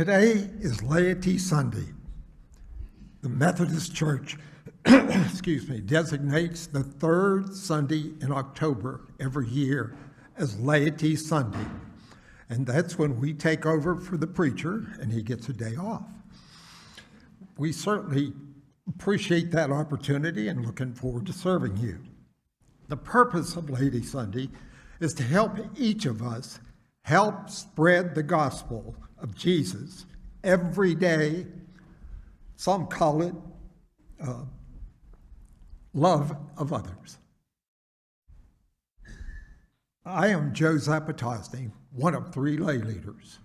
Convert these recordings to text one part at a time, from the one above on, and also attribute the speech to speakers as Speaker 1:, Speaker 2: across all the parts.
Speaker 1: Today is Laity Sunday. The Methodist Church designates the third Sunday in October every year as Laity Sunday. And that's when we take over for the preacher and he gets a day off. We certainly appreciate that opportunity and looking forward to serving you. The purpose of Laity Sunday is to help each of us help spread the gospel of Jesus every day. Some call it love of others. I am Joe Zapatosny, one of three lay leaders.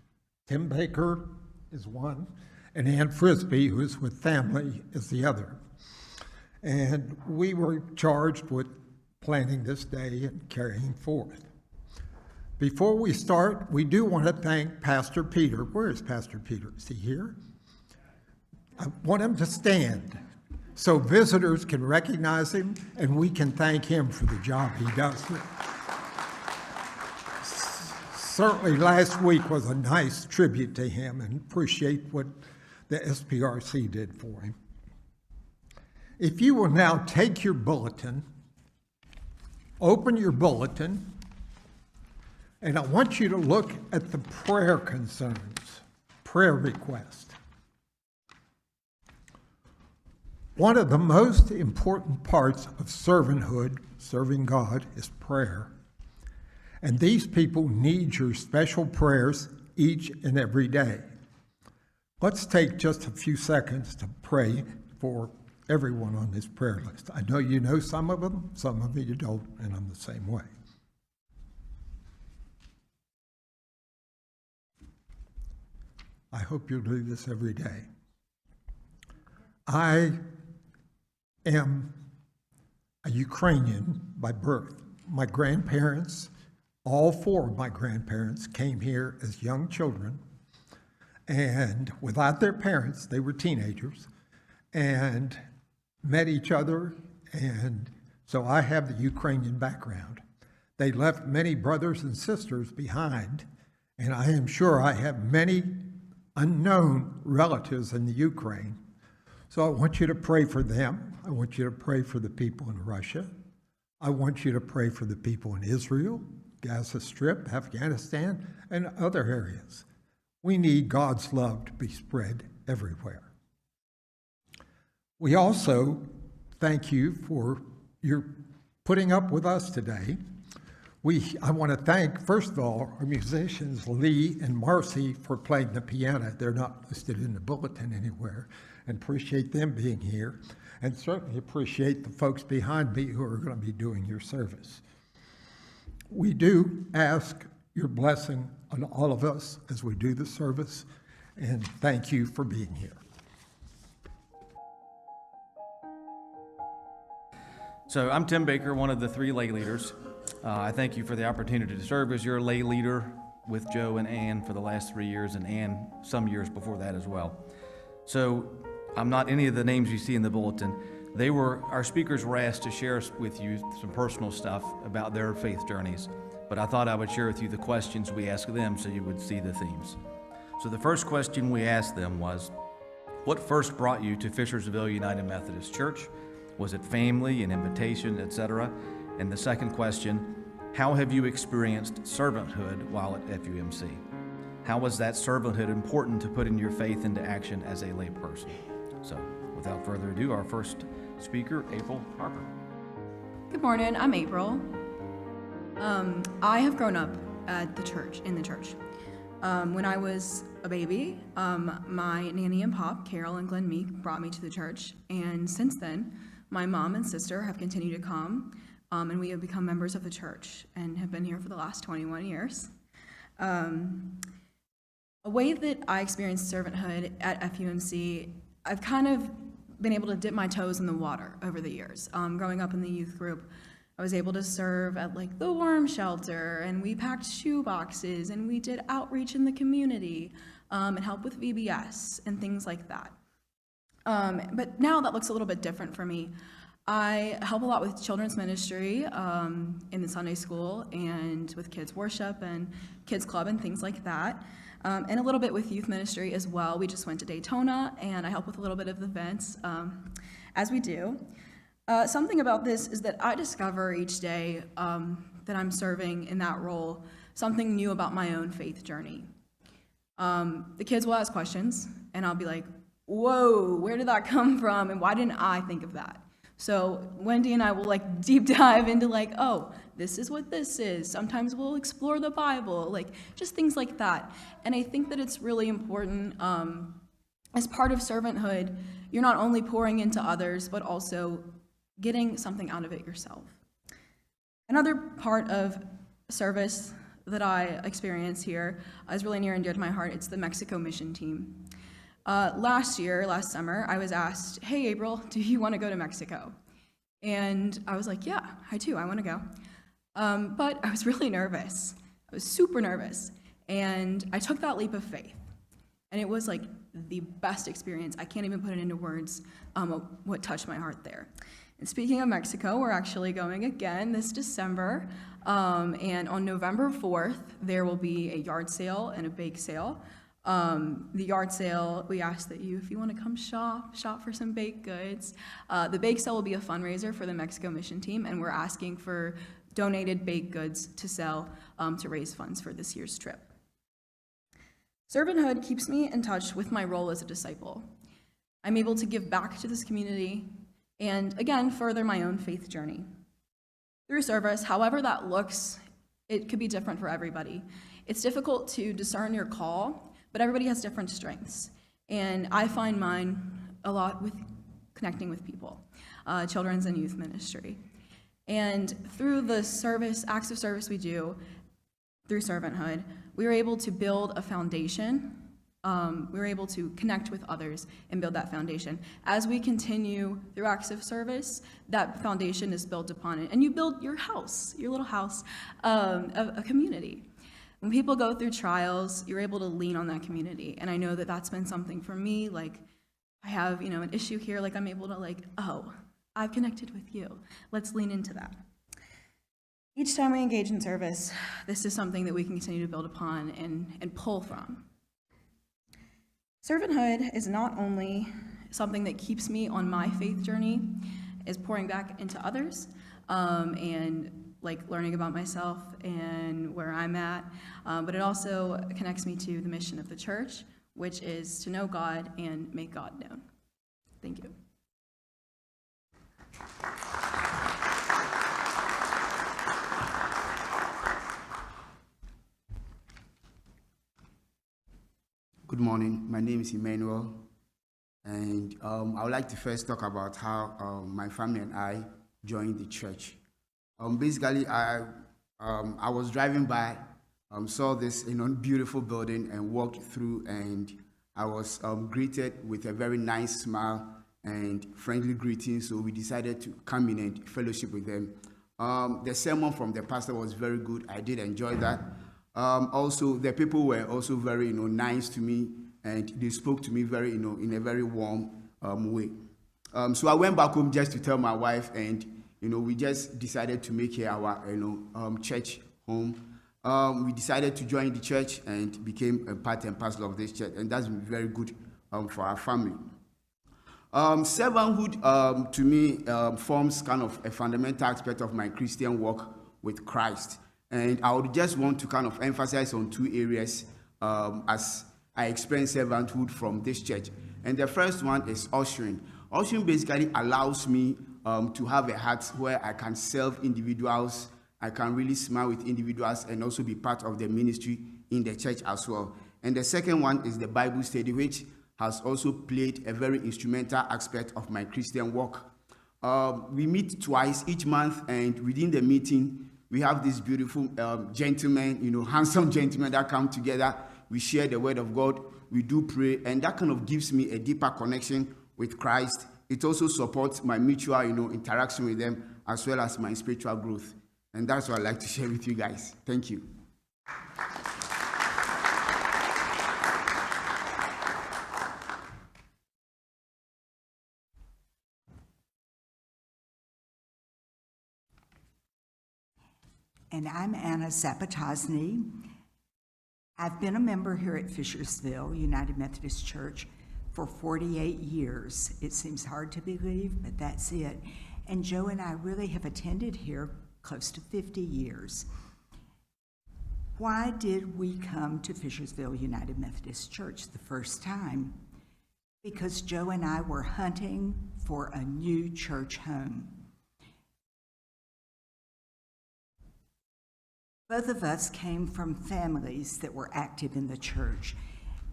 Speaker 1: Tim Baker is one, and Ann Frisbee, who is with family, is the other. And we were charged with planning this day and carrying forth. Before we start, we do want to thank Pastor Peter. Where is Pastor Peter? Is he here? I want him to stand so visitors can recognize him and we can thank him for the job he does. Certainly last week was a nice tribute to him, and appreciate what the SPRC did for him. If you will now take your bulletin, open your bulletin, and I want you to look at the prayer concerns, prayer request. One of the most important parts of servanthood, serving God, is prayer. And these people need your special prayers each and every day. Let's take just a few seconds to pray for everyone on this prayer list. I know you know some of them, some of you don't, and I'm the same way. I hope you'll do this every day. I am a Ukrainian by birth. My grandparents, all four of my grandparents, came here as young children, and without their parents, they were teenagers, and met each other, and so I have the Ukrainian background. They left many brothers and sisters behind, and I am sure I have many unknown relatives in the Ukraine. So I want you to pray for them. I want you to pray for the people in Russia. I want you to pray for the people in Israel, Gaza Strip, Afghanistan, and other areas. We need God's love to be spread everywhere. We also thank you for your putting up with us today. I want to thank, first of all, our musicians, Lee and Marcy, for playing the piano. They're not listed in the bulletin anywhere, and appreciate them being here, and certainly appreciate the folks behind me who are going to be doing your service. We do ask your blessing on all of us as we do the service, and thank you for being here.
Speaker 2: So I'm Tim Baker, one of the three lay leaders. I thank you for the opportunity to serve as your lay leader with Joe and Ann for the last 3 years, and Ann some years before that as well. So I'm not any of the names you see in the bulletin. Our speakers were asked to share with you some personal stuff about their faith journeys, but I thought I would share with you the questions we asked them so you would see the themes. So the first question we asked them was, what first brought you to Fishersville United Methodist Church? Was it family, an invitation, etc.? And the second question, how have you experienced servanthood while at FUMC? How was that servanthood important to putting your faith into action as a lay person? So without further ado, our first speaker, April Harper.
Speaker 3: Good morning, I'm April. I have grown up at the church, in the church. When I was a baby, my nanny and pop, Carol and Glenn Meek, brought me to the church, and since then, my mom and sister have continued to come, and we have become members of the church and have been here for the last 21 years. A way that I experienced servanthood at FUMC, I've kind of been able to dip my toes in the water over the years. Growing up in the youth group, I was able to serve at like the worm shelter, and we packed shoe boxes, and we did outreach in the community, and help with VBS and things like that. But now that looks a little bit different for me. I help a lot with children's ministry in the Sunday school and with kids worship and kids club and things like that. and a little bit with youth ministry as well. We just went to Daytona, and I help with a little bit of the events, as we do. Something about this is that I discover each day that I'm serving in that role something new about my own faith journey. The kids will ask questions, and I'll be like, whoa, where did that come from, and why didn't I think of that? So Wendy and I will like deep dive into like, oh, this is what this is. Sometimes we'll explore the Bible, like just things like that. And I think that it's really important as part of servanthood, you're not only pouring into others, but also getting something out of it yourself. Another part of service that I experience here is really near and dear to my heart. It's the Mexico mission team. Last summer, I was asked, hey, April, do you want to go to Mexico? And I was like, yeah, I do, I want to go. But I was really nervous. I was super nervous. And I took that leap of faith. And it was like the best experience. I can't even put it into words what touched my heart there. And speaking of Mexico, we're actually going again this December. And on November 4th, there will be a yard sale and a bake sale. The yard sale, we ask that if you want to come shop for some baked goods. The bake sale will be a fundraiser for the Mexico mission team, and we're asking for donated baked goods to sell to raise funds for this year's trip. Servanthood keeps me in touch with my role as a disciple. I'm able to give back to this community and, again, further my own faith journey. Through service, however that looks, it could be different for everybody. It's difficult to discern your call, but everybody has different strengths. And I find mine a lot with connecting with people, children's and youth ministry. And through the acts of service we do, through servanthood, we were able to build a foundation. We were able to connect with others and build that foundation. As we continue through acts of service, that foundation is built upon it. And you build your house, your little house, a community. When people go through trials, you're able to lean on that community. And I know that that's been something for me, like I have, an issue here, like I'm able to oh, I've connected with you. Let's lean into that. Each time we engage in service, this is something that we can continue to build upon and pull from. Servanthood is not only something that keeps me on my faith journey, is pouring back into others, and learning about myself and where I'm at, but it also connects me to the mission of the church, which is to know God and make God known. Thank you.
Speaker 4: Good morning. My name is Emmanuel, and I would like to first talk about how my family and I joined the church. Basically, I was driving by, saw this beautiful building and walked through, and I was greeted with a very nice smile and friendly greeting, so we decided to come in and fellowship with them. The sermon from the pastor was very good. I did enjoy that. Also, the people were also very nice to me, and they spoke to me very in a very warm way. So I went back home just to tell my wife, and we just decided to make here our church home. We decided to join the church and became a part and parcel of this church, and that's been very good for our family. Servanthood to me forms kind of a fundamental aspect of my Christian walk with Christ. And I would just want to kind of emphasize on two areas as I experience servanthood from this church. And the first one is ushering. Ushering basically allows me to have a heart where I can serve individuals, I can really smile with individuals, and also be part of the ministry in the church as well. And the second one is the Bible study, which has also played a very instrumental aspect of my Christian walk. We meet twice each month, and within the meeting, we have these beautiful gentlemen, handsome gentlemen that come together. We share the word of God. We do pray, and that kind of gives me a deeper connection with Christ. It also supports my mutual, interaction with them, as well as my spiritual growth. And that's what I'd like to share with you guys. Thank you.
Speaker 5: And I'm Anna Zapatosny. I've been a member here at Fishersville United Methodist Church for 48 years. It seems hard to believe, but that's it. And Joe and I really have attended here close to 50 years. Why did we come to Fishersville United Methodist Church the first time? Because Joe and I were hunting for a new church home. Both of us came from families that were active in the church,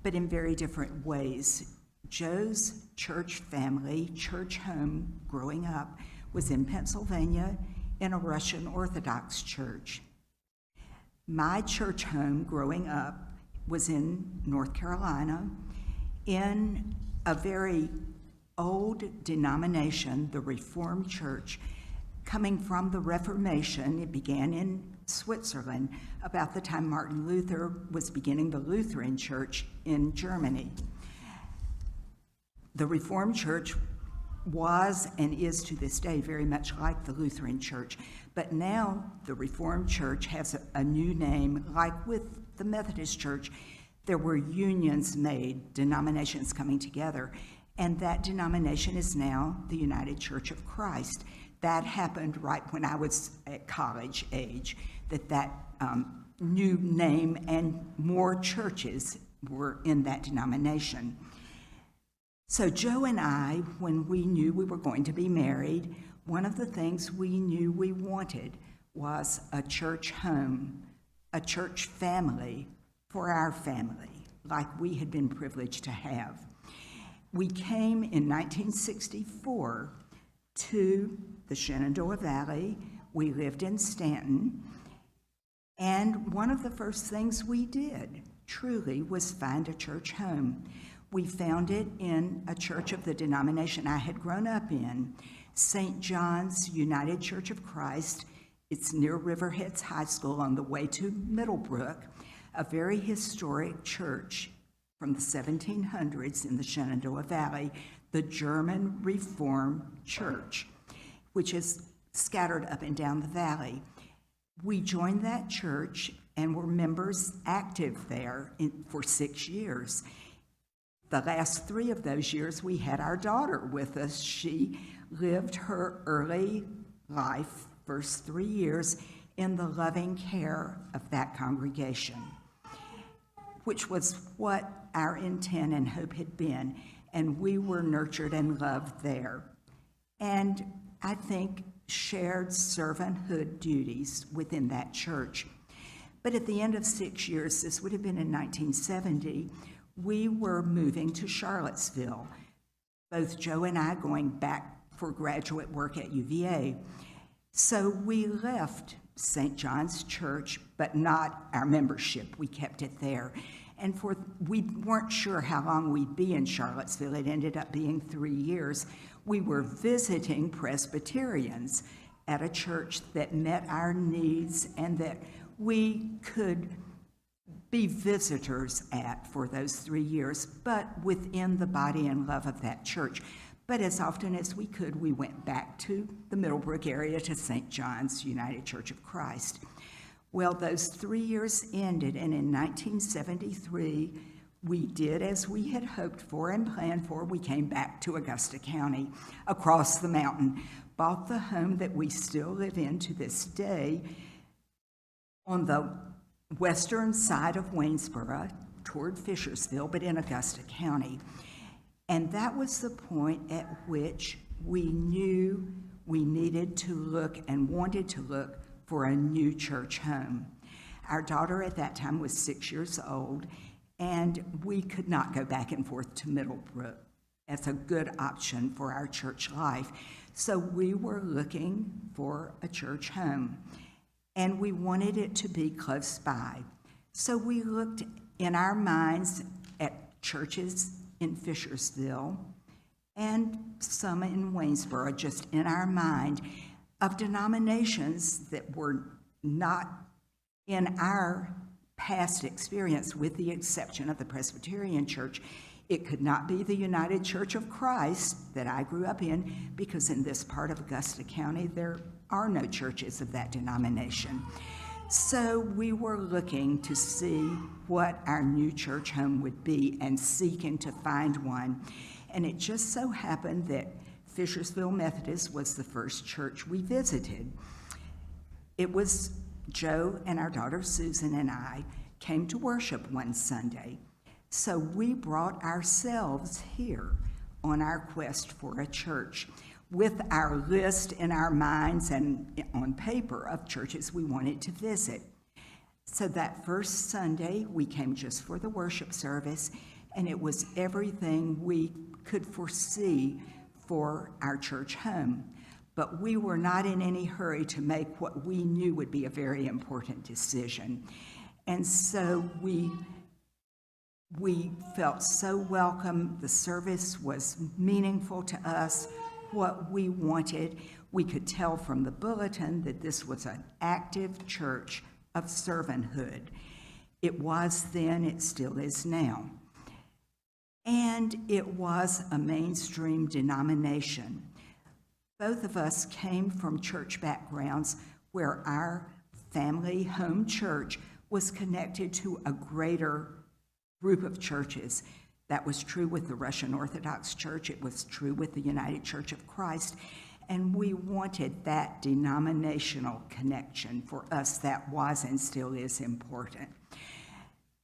Speaker 5: but in very different ways. Joe's church family, church home growing up, was in Pennsylvania in a Russian Orthodox church. My church home growing up was in North Carolina in a very old denomination, the Reformed Church, coming from the Reformation. It began in Switzerland about the time Martin Luther was beginning the Lutheran Church in Germany. The Reformed Church was and is to this day very much like the Lutheran Church, but now the Reformed Church has a new name. Like with the Methodist Church, there were unions made, denominations coming together, and that denomination is now the United Church of Christ. That happened right when I was at college age, that new name and more churches were in that denomination. So Joe and I, when we knew we were going to be married, one of the things we knew we wanted was a church home, a church family for our family, like we had been privileged to have. We came in 1964 to the Shenandoah Valley. We lived in Stanton, and one of the first things we did, truly, was find a church home. We found it in a church of the denomination I had grown up in, St. John's United Church of Christ. It's near Riverheads High School on the way to Middlebrook, a very historic church from the 1700s in the Shenandoah Valley, the German Reformed Church, which is scattered up and down the valley. We joined that church and were members active there for 6 years. The last 3 of those years, we had our daughter with us. She lived her early life, first 3 years, in the loving care of that congregation, which was what our intent and hope had been, and we were nurtured and loved there. And I think shared servanthood duties within that church. But at the end of 6 years, this would have been in 1970, we were moving to Charlottesville, both Joe and I going back for graduate work at UVA. So we left St. John's Church, but not our membership. We kept it there. And we weren't sure how long we'd be in Charlottesville. It ended up being 3 years. We were visiting Presbyterians at a church that met our needs and that we could be visitors at for those 3 years, but within the body and love of that church. But as often as we could, we went back to the Middlebrook area to St. John's United Church of Christ. Well, those 3 years ended, and in 1973, we did as we had hoped for and planned for. We came back to Augusta County, across the mountain, bought the home that we still live in to this day on the western side of Waynesboro toward Fishersville, but in Augusta County. And that was the point at which we knew we needed to look and wanted to look for a new church home. Our daughter at that time was 6 years old, and we could not go back and forth to Middlebrook as a good option for our church life. So we were looking for a church home, and we wanted it to be close by. So we looked in our minds at churches in Fishersville and some in Waynesboro, just in our mind, of denominations that were not in our past experience, with the exception of the Presbyterian Church. It could not be the United Church of Christ that I grew up in, because in this part of Augusta County, there are no churches of that denomination. So we were looking to see what our new church home would be and seeking to find one. And it just so happened that Fishersville Methodist was the first church we visited. It was Joe and our daughter Susan and I came to worship one Sunday. So we brought ourselves here on our quest for a church with our list in our minds and on paper of churches we wanted to visit. So that first Sunday, we came just for the worship service, and it was everything we could foresee for our church home. But we were not in any hurry to make what we knew would be a very important decision. And so we felt so welcome. The service was meaningful to us, what we wanted. We could tell from the bulletin that this was an active church of servanthood. It was then, it still is now. And it was a mainstream denomination. Both of us came from church backgrounds where our family home church was connected to a greater group of churches. That was true with the Russian Orthodox Church. It was true with the United Church of Christ. And we wanted that denominational connection. For us, that was and still is important.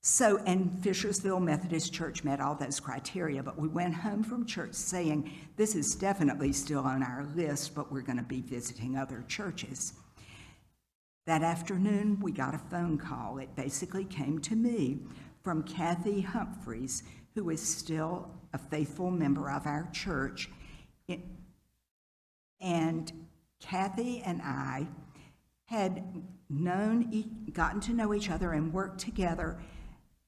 Speaker 5: So, and Fishersville Methodist Church met all those criteria, but we went home from church saying, this is definitely still on our list, but we're going to be visiting other churches. That afternoon, we got a phone call. It basically came to me from Kathy Humphreys, who is still a faithful member of our church. And Kathy and I had gotten to know each other and worked together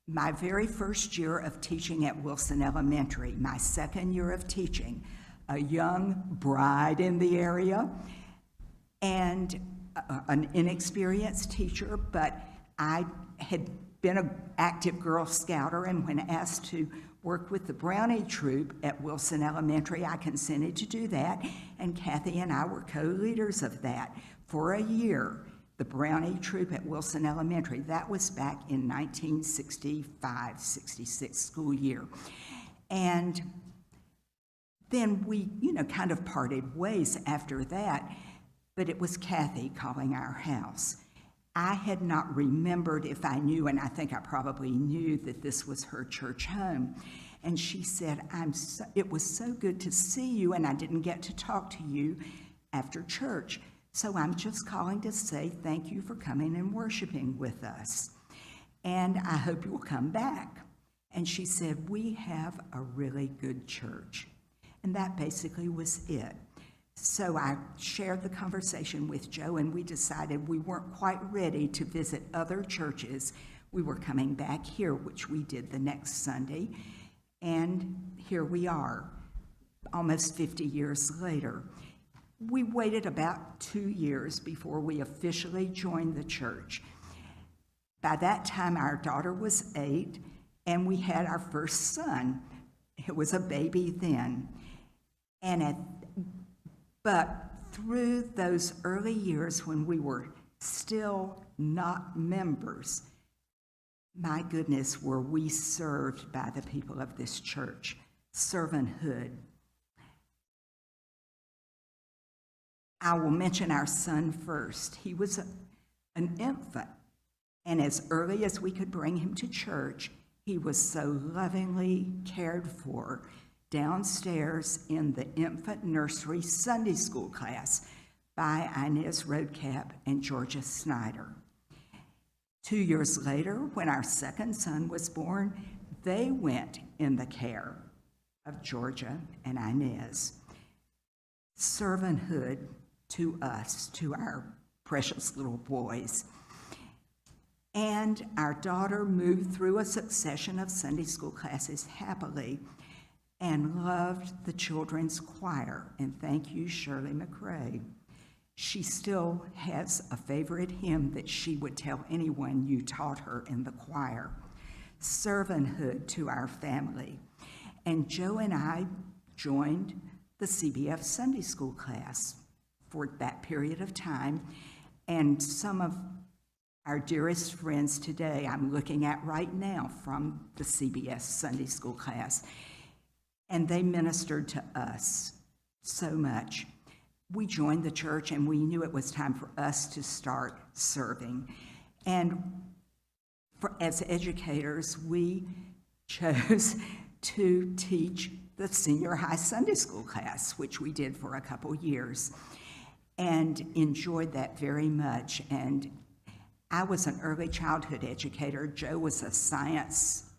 Speaker 5: my very first year of teaching at Wilson Elementary, my second year of teaching, a young bride in the area, and an inexperienced teacher, but I had been an active Girl Scouter, and when asked to work with the Brownie Troop at Wilson Elementary, I consented to do that, and Kathy and I were co-leaders of that for a year, the Brownie Troop at Wilson Elementary. That was back in 1965-66 school year. And then we, kind of parted ways after that, but it was Kathy calling our house. I had not remembered if I knew, and I think I probably knew, that this was her church home. And she said, it was so good to see you, and I didn't get to talk to you after church. So I'm just calling to say thank you for coming and worshiping with us. And I hope you will come back. And she said, we have a really good church. And that basically was it. So I shared the conversation with Joe, and we decided we weren't quite ready to visit other churches. We were coming back here, which we did the next Sunday, and here we are, almost 50 years later. We waited about 2 years before we officially joined the church. By that time, our daughter was 8, and we had our first son. It was a baby then. But through those early years when we were still not members, my goodness, were we served by the people of this church. Servanthood. I will mention our son first. He was an infant, and as early as we could bring him to church, he was so lovingly cared for downstairs in the infant nursery Sunday school class by Inez Roadcap and Georgia Snyder. 2 years later, when our second son was born, they went in the care of Georgia and Inez. Servanthood to us, to our precious little boys. And our daughter moved through a succession of Sunday school classes happily and loved the children's choir. And thank you, Shirley McRae. She still has a favorite hymn that she would tell anyone you taught her in the choir. Servanthood to our family. And Joe and I joined the CBF Sunday school class for that period of time. And some of Our dearest friends today, I'm looking at right now from the CBS Sunday School class, and they ministered to us so much. We joined the church and we knew it was time for us to start serving. And as educators, we chose to teach the senior high Sunday school class, which we did for a couple years, and enjoyed that very much. And I was an early childhood educator. Joe was a science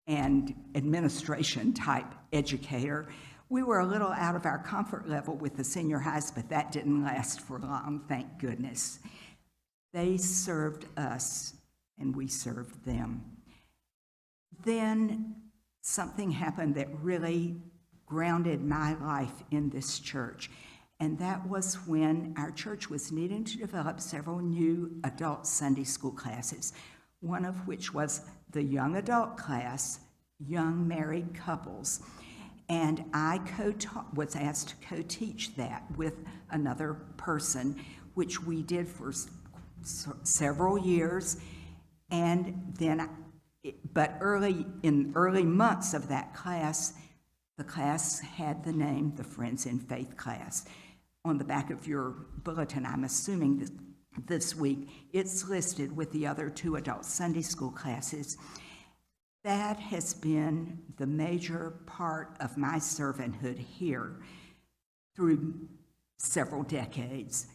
Speaker 5: and administration type educator. We were a little out of our comfort level with the senior highs, but that didn't last for long, thank goodness. They served us and we served them. Then something happened that really grounded my life in this church, and that was when our church was needing to develop several new adult Sunday school classes, one of which was the young adult class, young married couples. And I was asked to co-teach that with another person, which we did for several years. And then, but in early months of that class, the class had the name the Friends in Faith class. On the back of your bulletin, I'm assuming this week, it's listed with the other two adult Sunday school classes. That has been the major part of my servanthood here through several decades.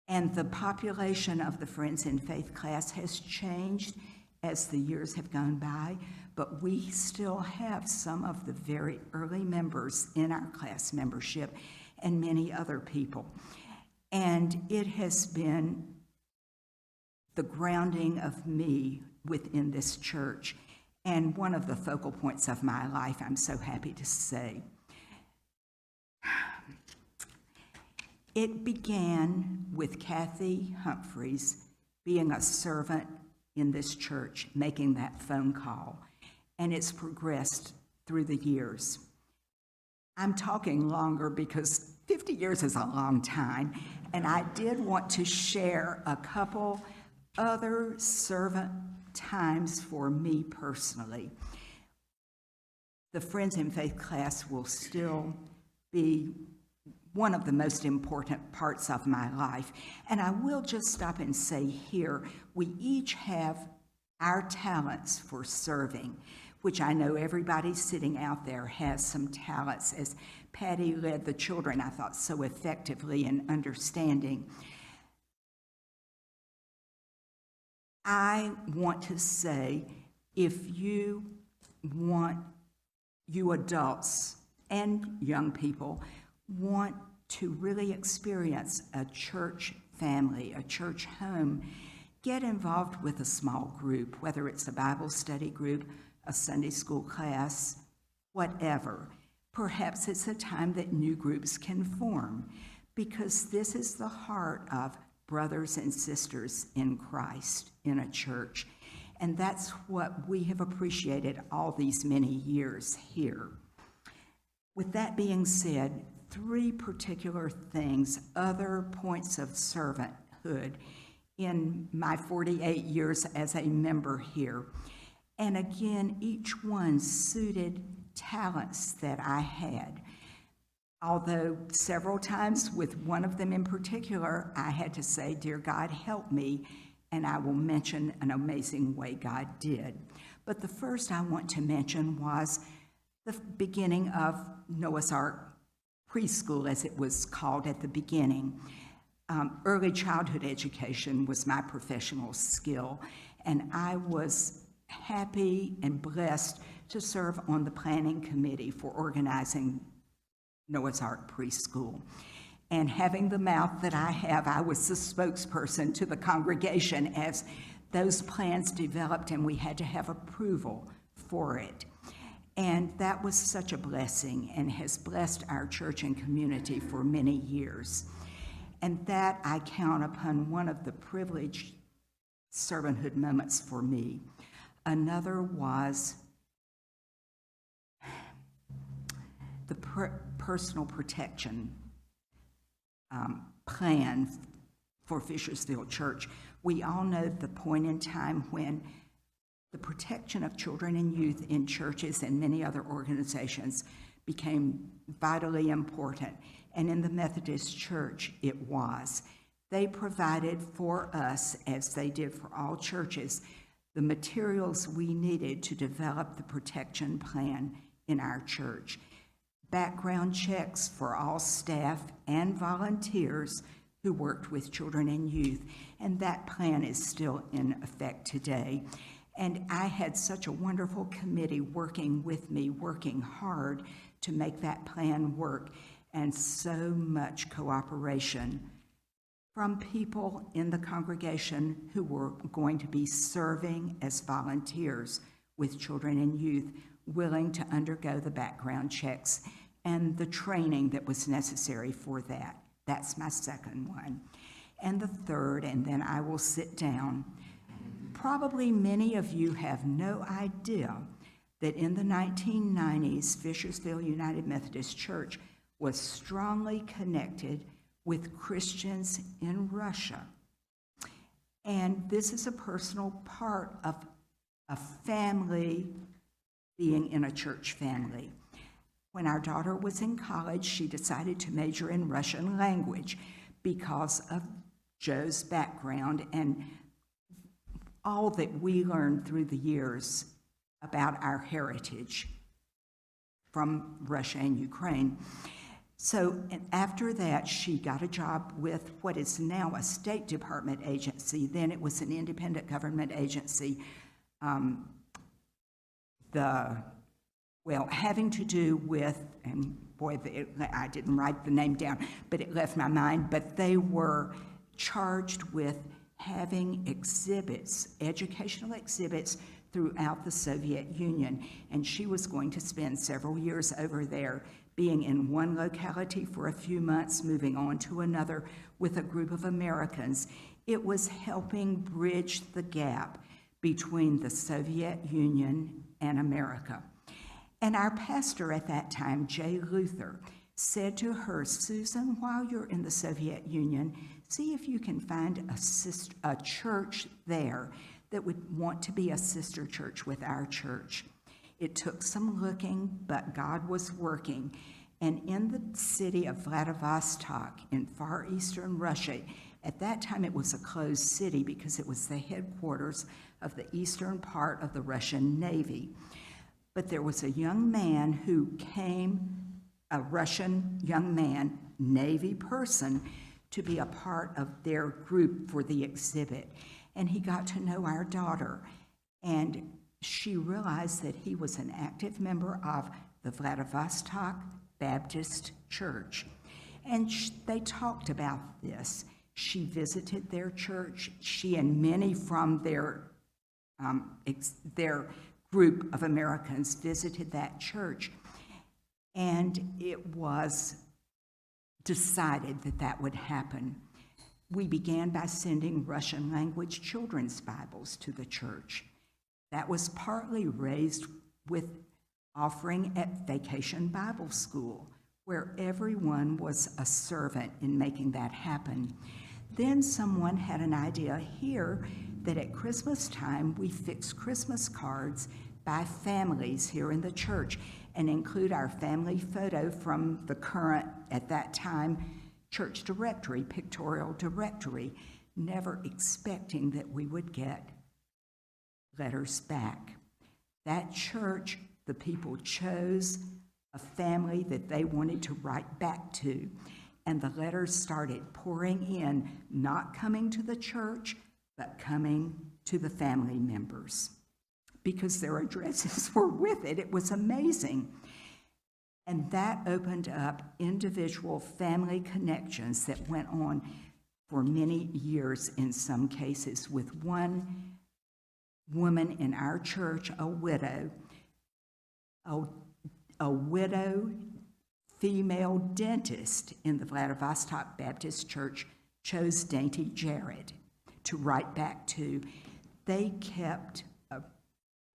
Speaker 5: And the population of the Friends in Faith class has changed as the years have gone by, but we still have some of the very early members in our class membership and many other people. And it has been the grounding of me within this church, and one of the focal points of my life, I'm so happy to say. It began with Kathy Humphreys being a servant in this church, making that phone call, and it's progressed through the years. I'm talking longer because 50 years is a long time, and I did want to share a couple other servant times for me personally. The Friends in Faith class will still be one of the most important parts of my life. And I will just stop and say here, we each have our talents for serving, which I know everybody sitting out there has some talents. As Patty led the children, I thought, so effectively in understanding. I want to say, if you adults and young people want to really experience a church family, a church home, get involved with a small group, whether it's a Bible study group, a Sunday school class, whatever. Perhaps it's a time that new groups can form, because this is the heart of brothers and sisters in Christ in a church. And that's what we have appreciated all these many years here. With that being said, 3 particular things, other points of servanthood in my 48 years as a member here. And again, each one suited talents that I had. Although several times with one of them in particular, I had to say, "Dear God, help me," and I will mention an amazing way God did. But the first I want to mention was the beginning of Noah's Ark preschool, as it was called at the beginning. Early childhood education was my professional skill, and I was happy and blessed to serve on the planning committee for organizing Noah's Ark preschool. And having the mouth that I have, I was the spokesperson to the congregation as those plans developed, and we had to have approval for it. And that was such a blessing and has blessed our church and community for many years. And that I count upon one of the privileged servanthood moments for me. Another was the personal protection plan for Fishersville Church. We all know the point in time when the protection of children and youth in churches and many other organizations became vitally important. And in the Methodist Church, it was. They provided for us, as they did for all churches, the materials we needed to develop the protection plan in our church. Background checks for all staff and volunteers who worked with children and youth, and that plan is still in effect today. And I had such a wonderful committee working with me, working hard to make that plan work, and so much cooperation from people in the congregation who were going to be serving as volunteers with children and youth, willing to undergo the background checks and the training that was necessary for that. That's my second one. And the third, and then I will sit down. Probably many of you have no idea that in the 1990s, Fishersville United Methodist Church was strongly connected with Christians in Russia. And this is a personal part of a family being in a church family. When our daughter was in college, she decided to major in Russian language because of Joe's background and all that we learned through the years about our heritage from Russia and Ukraine. So after that, she got a job with what is now a State Department agency. Then it was an independent government agency, having to do with, and boy, I didn't write the name down, but it left my mind, but they were charged with having exhibits, educational exhibits, throughout the Soviet Union. And she was going to spend several years over there, being in one locality for a few months, moving on to another with a group of Americans. It was helping bridge the gap between the Soviet Union and America. And our pastor at that time, J. Luther, said to her, "Susan, while you're in the Soviet Union, see if you can find a church there that would want to be a sister church with our church." It took some looking, but God was working. And in the city of Vladivostok in far eastern Russia, at that time it was a closed city because it was the headquarters of the eastern part of the Russian Navy. But there was a young man who came, a Russian young man, Navy person, to be a part of their group for the exhibit. And he got to know our daughter, and she realized that he was an active member of the Vladivostok Baptist Church. And they talked about this. She visited their church. She and many from their group of Americans visited that church. And it was decided that that would happen. We began by sending Russian language children's Bibles to the church. That was partly raised with offering at Vacation Bible School, where everyone was a servant in making that happen. Then someone had an idea here that at Christmas time we fix Christmas cards by families here in the church and include our family photo from the current, at that time, church directory, pictorial directory, never expecting that we would get letters back. That church, the people chose a family that they wanted to write back to, and the letters started pouring in, not coming to the church, but coming to the family members, because their addresses were with it. It was amazing. And that opened up individual family connections that went on for many years in some cases, with one woman in our church, a widow female dentist in the Vladivostok Baptist Church chose Dainty Jared to write back to. They kept a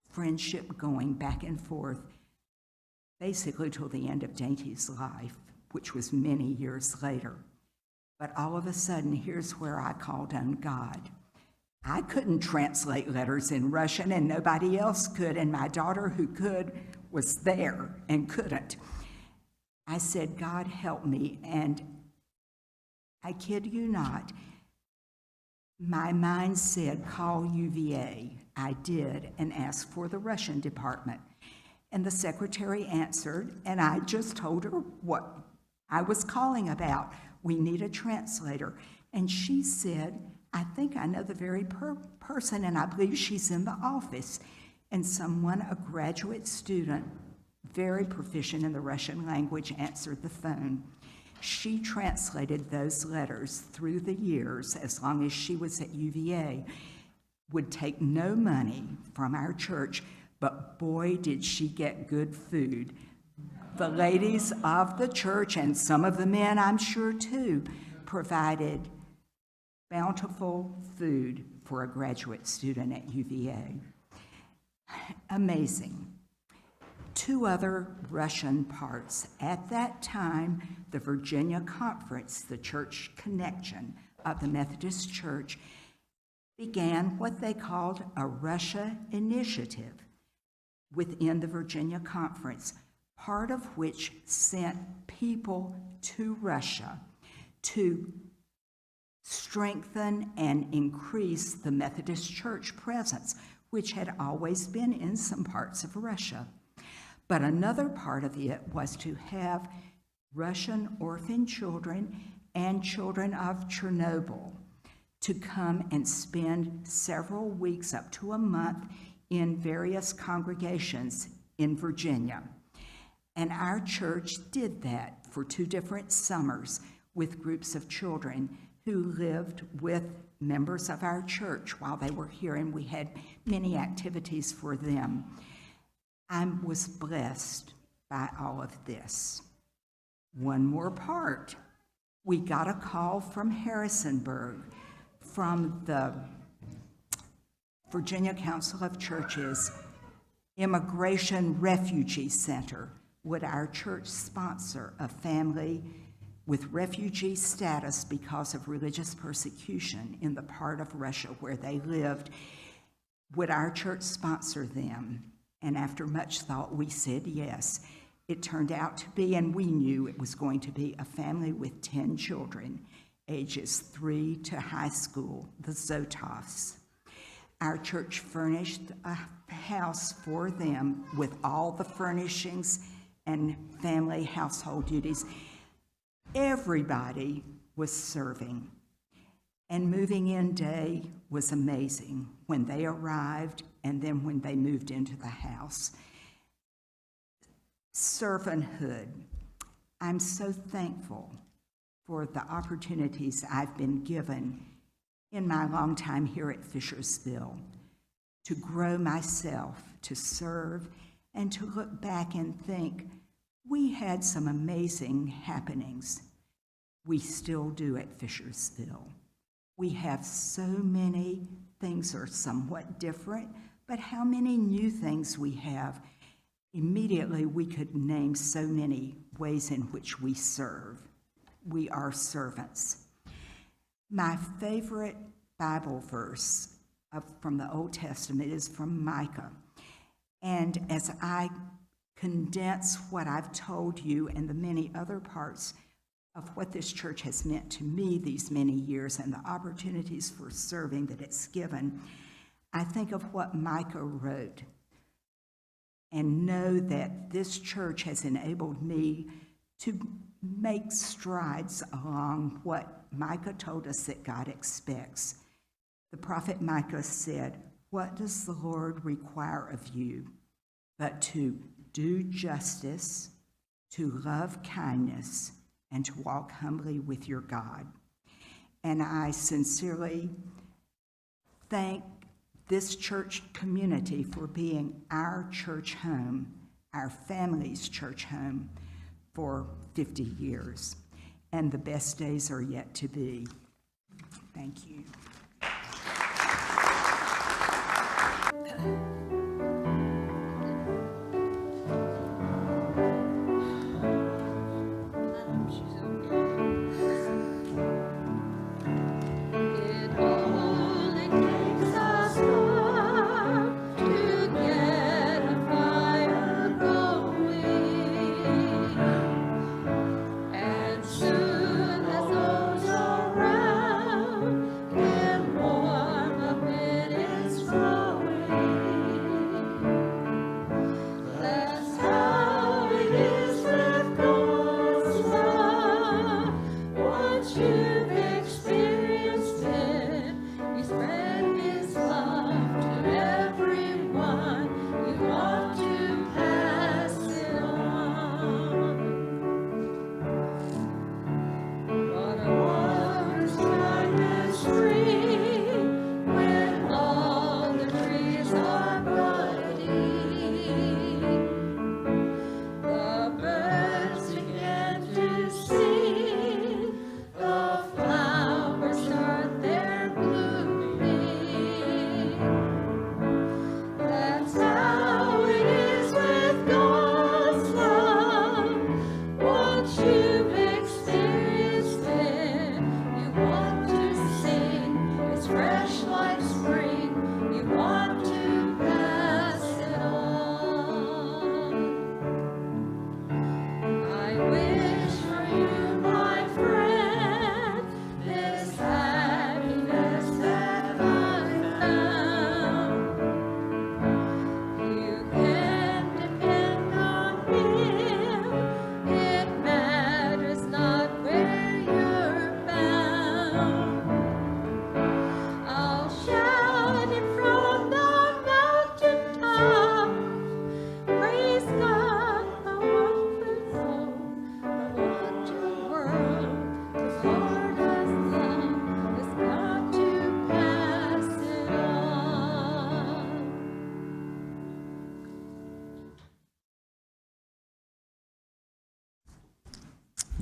Speaker 5: friendship going back and forth basically till the end of Dainty's life, which was many years later. But all of a sudden, here's where I called on God. I couldn't translate letters in Russian, and nobody else could, and my daughter, who could, was there and couldn't. I said, God, help me, and I kid you not, my mind said, call UVA. I did, and asked for the Russian department. And the secretary answered, and I just told her what I was calling about. We need a translator. And she said, I think I know the very person, and I believe she's in the office. And someone, a graduate student, very proficient in the Russian language, answered the phone. She translated those letters through the years, as long as she was at UVA, would take no money from our church, but boy, did she get good food. The ladies of the church, and some of the men, I'm sure too, provided bountiful food for a graduate student at UVA. Amazing. 2 other Russian parts. At that time, the Virginia Conference, the church connection of the Methodist Church, began what they called a Russia initiative within the Virginia Conference, part of which sent people to Russia to strengthen and increase the Methodist Church presence, which had always been in some parts of Russia. But another part of it was to have Russian orphan children and children of Chernobyl to come and spend several weeks, up to a month, in various congregations in Virginia. And our church did that for 2 different summers with groups of children who lived with members of our church while they were here, and we had many activities for them. I was blessed by all of this. One more part. We got a call from Harrisonburg, from the Virginia Council of Churches Immigration Refugee Center. Would our church sponsor a family with refugee status because of religious persecution in the part of Russia where they lived? Would our church sponsor them? And after much thought, we said yes. It turned out to be, and we knew it was going to be, a family with 10 children, ages 3 to high school, the Zotoffs. Our church furnished a house for them with all the furnishings and family household duties. Everybody was serving. And moving in day was amazing when they arrived and then when they moved into the house. Servanthood. I'm so thankful for the opportunities I've been given in my long time here at Fishersville to grow myself, to serve, and to look back and think, we had some amazing happenings. We still do at Fishersville. We have so many things are somewhat different, but how many new things we have. Immediately, we could name so many ways in which we serve. We are servants. My favorite Bible verse from the Old Testament is from Micah. And as I condense what I've told you and the many other parts of what this church has meant to me these many years and the opportunities for serving that it's given, I think of what Micah wrote and know that this church has enabled me to make strides along what Micah told us that God expects. The prophet Micah said, "What does the Lord require of you but to do justice, to love kindness, and to walk humbly with your God?" And I sincerely thank this church community for being our church home, our family's church home for 50 years. And the best days are yet to be. Thank you.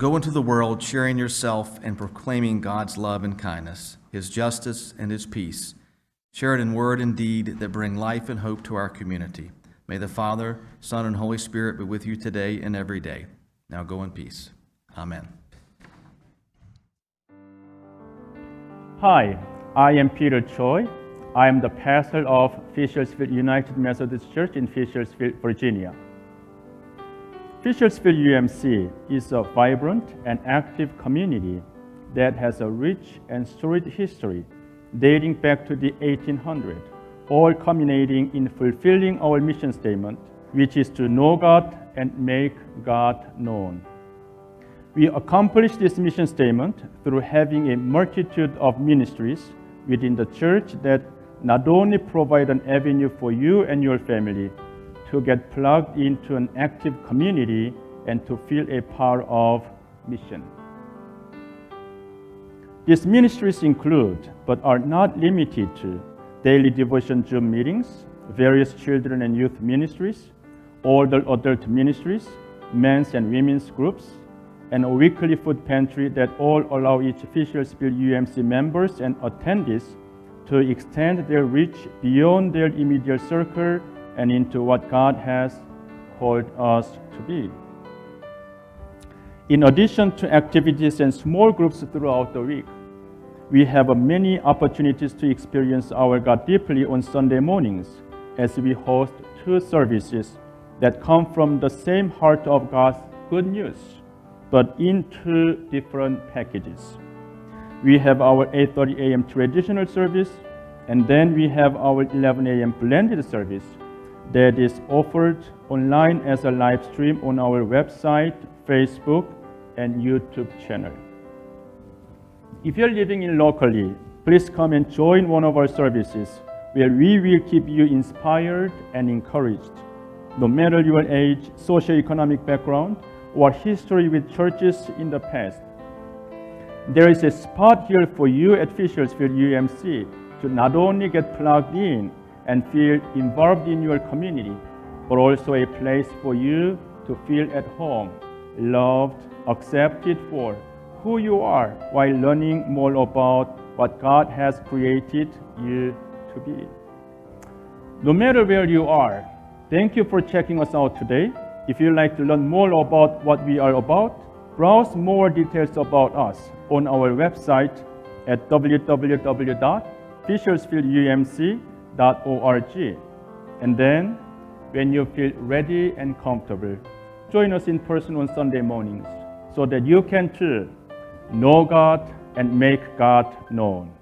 Speaker 2: Go into the world sharing yourself and proclaiming God's love and kindness, His justice and His peace. Share it in word and deed that bring life and hope to our community. May the Father, Son, and Holy Spirit be with you today and every day. Now go in peace. Amen.
Speaker 6: Hi, I am Peter Choi. I am the pastor of Fishersville United Methodist Church in Fishersville, Virginia. Fishersville UMC is a vibrant and active community that has a rich and storied history dating back to the 1800s, all culminating in fulfilling our mission statement, which is to know God and make God known. We accomplish this mission statement through having a multitude of ministries within the church that not only provide an avenue for you and your family to get plugged into an active community and to feel a part of mission. These ministries include, but are not limited to, daily devotion Zoom meetings, various children and youth ministries, older adult ministries, men's and women's groups, and a weekly food pantry that all allow each Fishersville UMC members and attendees to extend their reach beyond their immediate circle and into what God has called us to be. In addition to activities and small groups throughout the week, we have many opportunities to experience our God deeply on Sunday mornings as we host 2 services that come from the same heart of God's good news, but in 2 different packages. We have our 8:30 a.m. traditional service, and then we have our 11 a.m. blended service that is offered online as a live stream on our website, Facebook, and YouTube channel. If you're living in locally, please come and join one of our services where we will keep you inspired and encouraged, no matter your age, socioeconomic background, or history with churches in the past. There is a spot here for you at Fishersville UMC to not only get plugged in and feel involved in your community, but also a place for you to feel at home, loved, accepted for who you are while learning more about what God has created you to be. No matter where you are, thank you for checking us out today. If you'd like to learn more about what we are about, browse more details about us on our website at www.fishersvilleumc.org. And then, when you feel ready and comfortable, join us in person on Sunday mornings so that you can too know God and make God known.